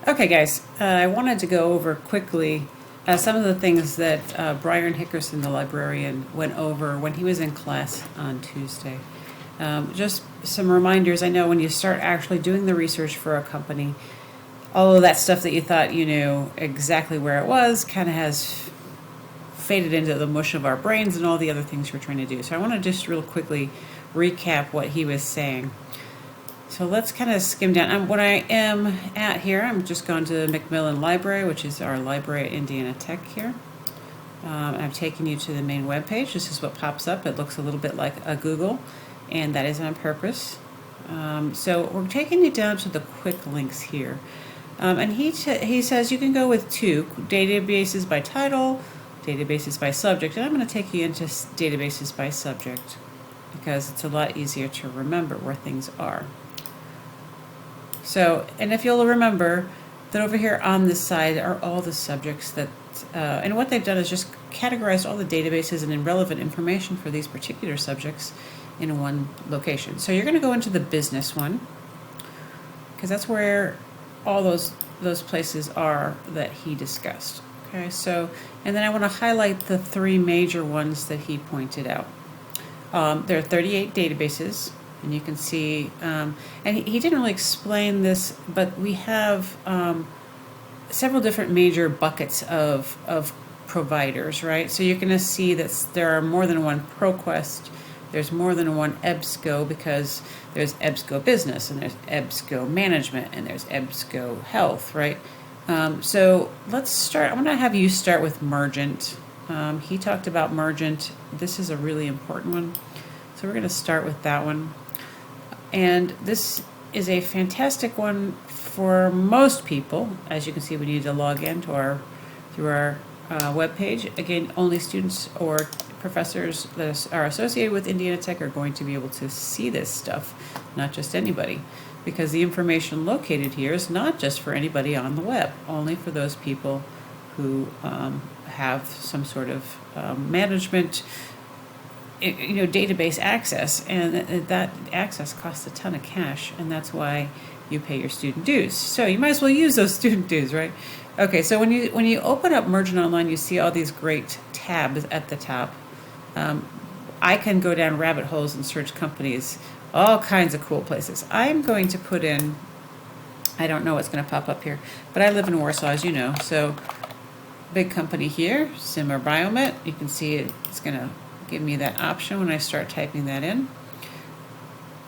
Okay, guys, I wanted to go over quickly some of the things that Brian Hickerson, the librarian, went over when he was in class on Tuesday. Just some reminders. I know when you start actually doing the research for a company, all of that stuff that you thought you knew exactly where it was kind of has faded into the mush of our brains and all the other things we're trying to do. So I want to just real quickly recap what he was saying. So let's kind of skim down. What I am at here, I'm just going to the Macmillan Library, which is our library at Indiana Tech here. I'm taking you to the main webpage. This is what pops up. It looks a little bit like a Google, and that is on purpose. So we're taking you down to the quick links here. And he says you can go with two, databases by title, databases by subject. And I'm going to take you into databases by subject because it's a lot easier to remember where things are. So, and if you'll remember that over here on this side are all the subjects that, and what they've done is just categorized all the databases and relevant information for these particular subjects in one location. So you're going to go into the business one because that's where all those places are that he discussed. Okay, so, and then I want to highlight the three major ones that he pointed out. There are 38 databases. And you can see, and he didn't really explain this, but we have several different major buckets of providers, right? So you're going to see that there are more than one ProQuest, there's more than one Ebsco, because there's Ebsco Business, and there's Ebsco Management, and there's Ebsco Health, right? So let's start. I'm going to have you start with Mergent. He talked about Mergent. This is a really important one. So we're going to start with that one. And this is a fantastic one for most people. As you can see, we need to log in to through our web page. Again, only students or professors that are associated with Indiana Tech are going to be able to see this stuff, not just anybody, because the information located here is not just for anybody on the web, only for those people who have some sort of management database access, and that access costs a ton of cash, and that's why you pay your student dues. So you might as well use those student dues, right? Okay, so when you open up Mergent Online, you see all these great tabs at the top. I can go down rabbit holes and search companies, all kinds of cool places. I'm going to put in, I don't know what's going to pop up here, but I live in Warsaw, as you know, so big company here, Zimmer Biomet. You can see it's going to give me that option when I start typing that in.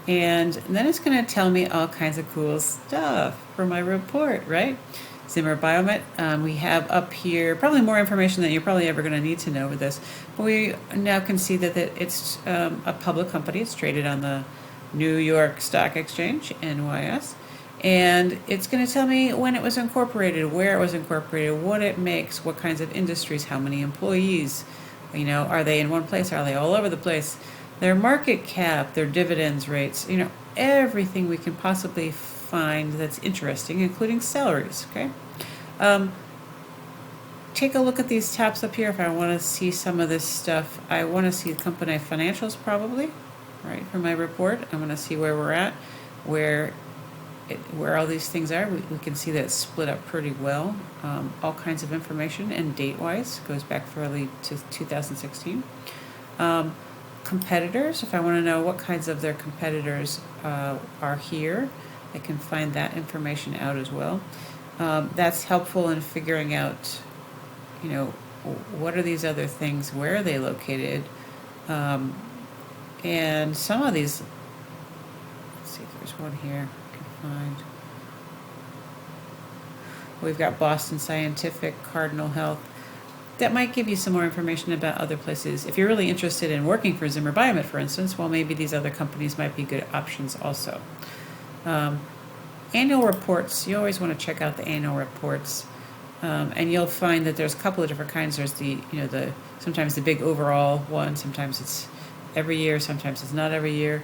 And then it's going to tell me all kinds of cool stuff for my report, right? Zimmer Biomet, we have up here probably more information than you're probably ever going to need to know with this. But we now can see that it's a public company. It's traded on the New York Stock Exchange, NYS. And it's going to tell me when it was incorporated, where it was incorporated, what it makes, what kinds of industries, how many employees. Are they in one place? Are they all over the place? Their market cap, their dividends rates, everything we can possibly find that's interesting, including salaries, okay? Take a look at these tabs up here if I want to see some of this stuff. I want to see company financials probably, right, for my report. I want to see where we're at, where all these things are. We can see that it's split up pretty well. All kinds of information, and date-wise goes back fairly to 2016. Competitors, if I want to know what kinds of their competitors are here, I can find that information out as well. That's helpful in figuring out, what are these other things, where are they located, and some of these, let's see if there's one here. Find. We've got Boston Scientific, Cardinal Health. That might give you some more information about other places. If you're really interested in working for Zimmer Biomet, for instance, well, maybe these other companies might be good options also. Annual reports, you always want to check out the annual reports. And you'll find that there's a couple of different kinds. There's sometimes the big overall one, sometimes it's every year, sometimes it's not every year.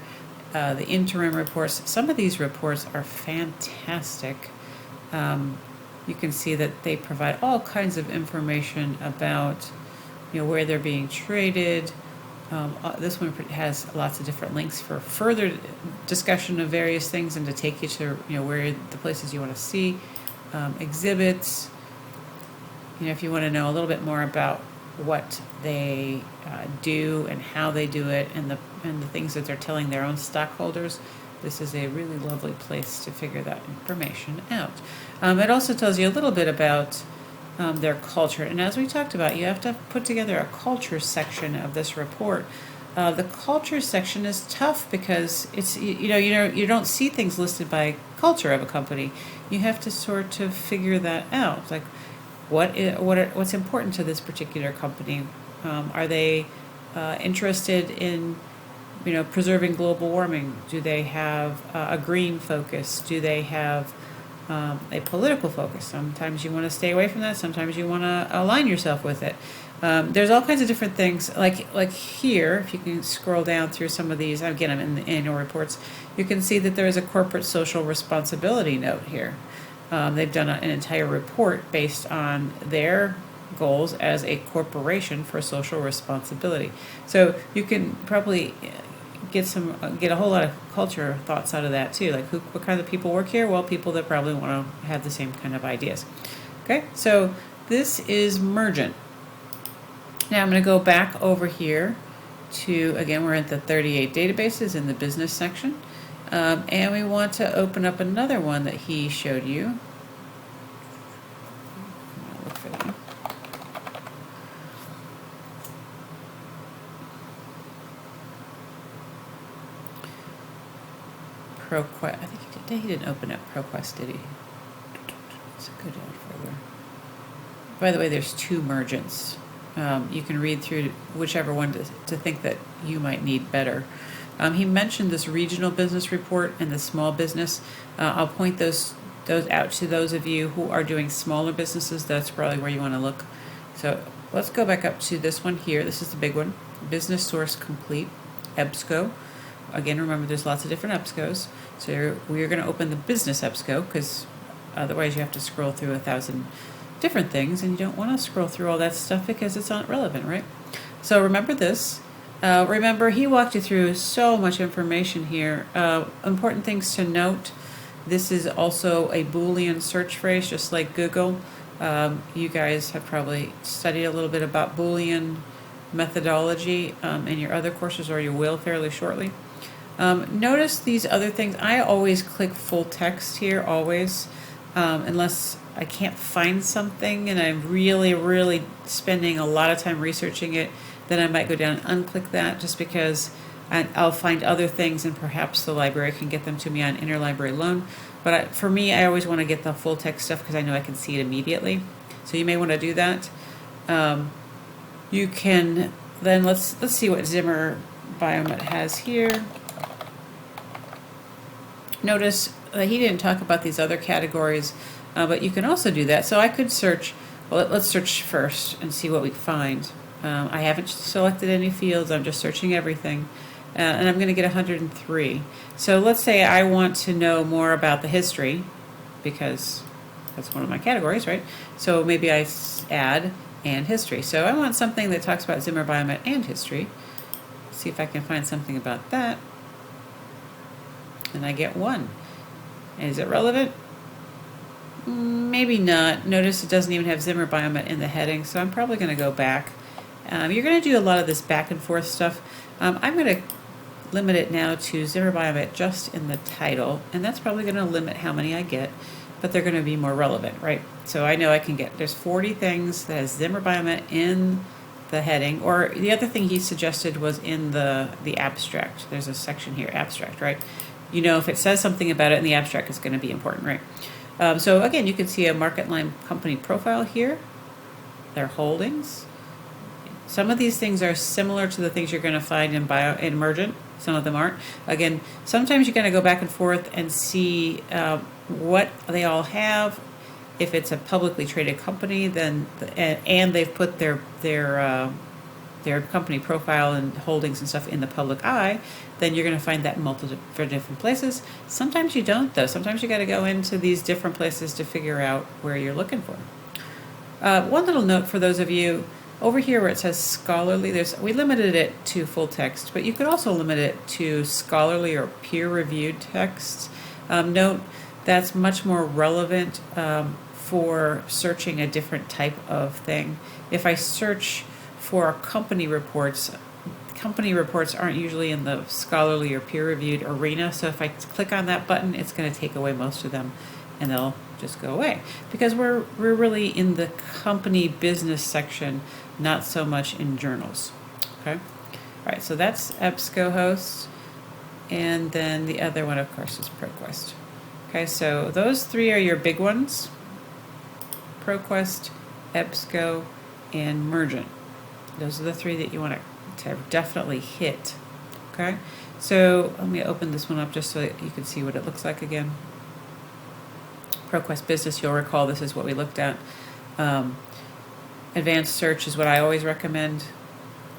The interim reports, some of these reports are fantastic. You can see that they provide all kinds of information about where they're being traded. This one has lots of different links for further discussion of various things and to take you to where the places you want to see. exhibits. If you want to know a little bit more about what they do and how they do it, and the things that they're telling their own stockholders, this is a really lovely place to figure that information out. It also tells you a little bit about their culture, and as we talked about, you have to put together a culture section of this report. The culture section is tough because it's you don't see things listed by culture of a company. You have to sort of figure that out, like what's important to this particular company. Are they interested in preserving global warming? Do they have a green focus? Do they have a political focus? Sometimes you want to stay away from that. Sometimes you want to align yourself with it. There's all kinds of different things. Like here, if you can scroll down through some of these, again, I'm in the annual reports, you can see that there is a corporate social responsibility note here. They've done an entire report based on their goals as a corporation for social responsibility. So you can probably get a whole lot of culture thoughts out of that too. Like what kind of people work here? Well, people that probably want to have the same kind of ideas. Okay, so this is Mergent. Now I'm going to go back over here to, again, we're at the 38 databases in the business section. And we want to open up another one that he showed you. I'll look for that. ProQuest. I think he didn't open up ProQuest, did he? Let's go down further. By the way, there's two Mergents. You can read through whichever one to think that you might need better. He mentioned this regional business report and the small business. I'll point those out to those of you who are doing smaller businesses. That's probably where you want to look. So let's go back up to this one here. This is the big one. Business Source Complete, Ebsco. Again, remember there's lots of different Ebscos. So we're going to open the business Ebsco because otherwise you have to scroll through 1,000 different things, and you don't want to scroll through all that stuff because it's not relevant, right? So remember this. Remember, he walked you through so much information here. Important things to note. This is also a Boolean search phrase, just like Google. You guys have probably studied a little bit about Boolean methodology in your other courses, or you will fairly shortly. Notice these other things. I always click full text here, always, unless I can't find something and I'm really, really spending a lot of time researching it. Then I might go down and unclick that, just because I'll find other things and perhaps the library can get them to me on interlibrary loan. But for me, I always want to get the full text stuff because I know I can see it immediately. So you may want to do that. You can then let's see what Zimmer Biomet has here. Notice that he didn't talk about these other categories, but you can also do that. So I could search. Well, let's search first and see what we find. I haven't selected any fields. I'm just searching everything. And I'm going to get 103. So let's say I want to know more about the history, because that's one of my categories, right? So maybe I add and history. So I want something that talks about Zimmer Biomet and history. See if I can find something about that. And I get 1. And is it relevant? Maybe not. Notice it doesn't even have Zimmer Biomet in the heading, so I'm probably going to go back. You're going to do a lot of this back and forth stuff. I'm going to limit it now to Zimmer Biomet just in the title, and that's probably going to limit how many I get, but they're going to be more relevant, right? So I know I can get, there's 40 things that has Zimmer Biomet in the heading, or the other thing he suggested was in the abstract. There's a section here, abstract, right? You know, if it says something about it in the abstract, it's going to be important, right? So again, you can see a market line company profile here, their holdings. Some of these things are similar to the things you're going to find in Emergent. Some of them aren't. Again, sometimes you're going to go back and forth and see what they all have. If it's a publicly traded company, then and they've put their company profile and holdings and stuff in the public eye, then you're going to find that in multiple different places. Sometimes you don't, though. Sometimes you got to go into these different places to figure out where you're looking for. One little note for those of you over here where it says scholarly, we limited it to full text, but you could also limit it to scholarly or peer-reviewed texts. Note that's much more relevant for searching a different type of thing. If I search for company reports aren't usually in the scholarly or peer-reviewed arena, so if I click on that button, it's going to take away most of them, and they'll just go away. Because we're really in the company business section, not so much in journals. Okay? All right, so that's Ebsco host, and then the other one, of course, is ProQuest. Okay, so those three are your big ones: ProQuest, Ebsco, and Mergent. Those are the three that you want to definitely hit. Okay, so let me open this one up just so that you can see what it looks like again. ProQuest Business, you'll recall this is what we looked at. Advanced search is what I always recommend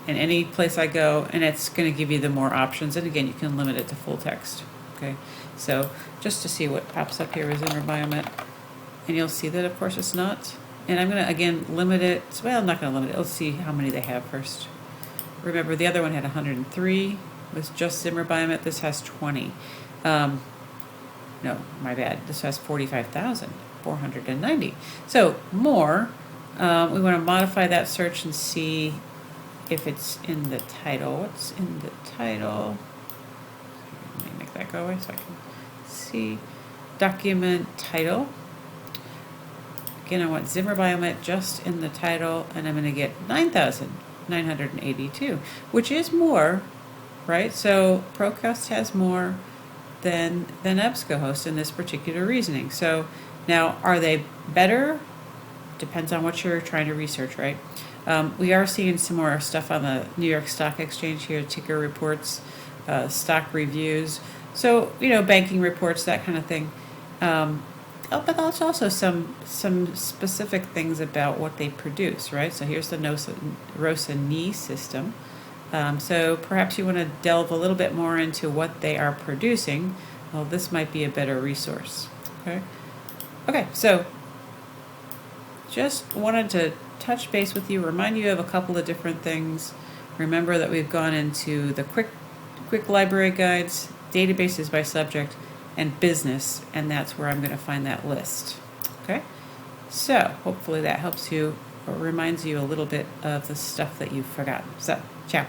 in any place I go, and it's going to give you the more options. And again, you can limit it to full text. Okay, so just to see what pops up here is Biomet, and you'll see that of course it's not. And I'm going to again limit it. Well, I'm not going to limit it. Let's see how many they have first. Remember, the other one had 103 with just Biomet. This has 20. No, my bad. This has 45,490. So more. We want to modify that search and see if it's in the title. What's in the title? Let me make that go away so I can see. Document title. Again, I want Biomet just in the title, and I'm going to get 9,982, which is more, right? So ProQuest has more than Ebsco host in this particular reasoning. So now, are they better? Depends on what you're trying to research, right? We are seeing some more stuff on the New York Stock Exchange here, ticker reports, stock reviews. So, banking reports, that kind of thing. But there's also some specific things about what they produce, right? So here's the ROSA knee system. So perhaps you want to delve a little bit more into what they are producing. Well, this might be a better resource. Okay, so just wanted to touch base with you, remind you of a couple of different things. Remember that we've gone into the quick library guides, databases by subject, and business, and that's where I'm going to find that list. Okay, so hopefully that helps you or reminds you a little bit of the stuff that you've forgotten. So, ciao.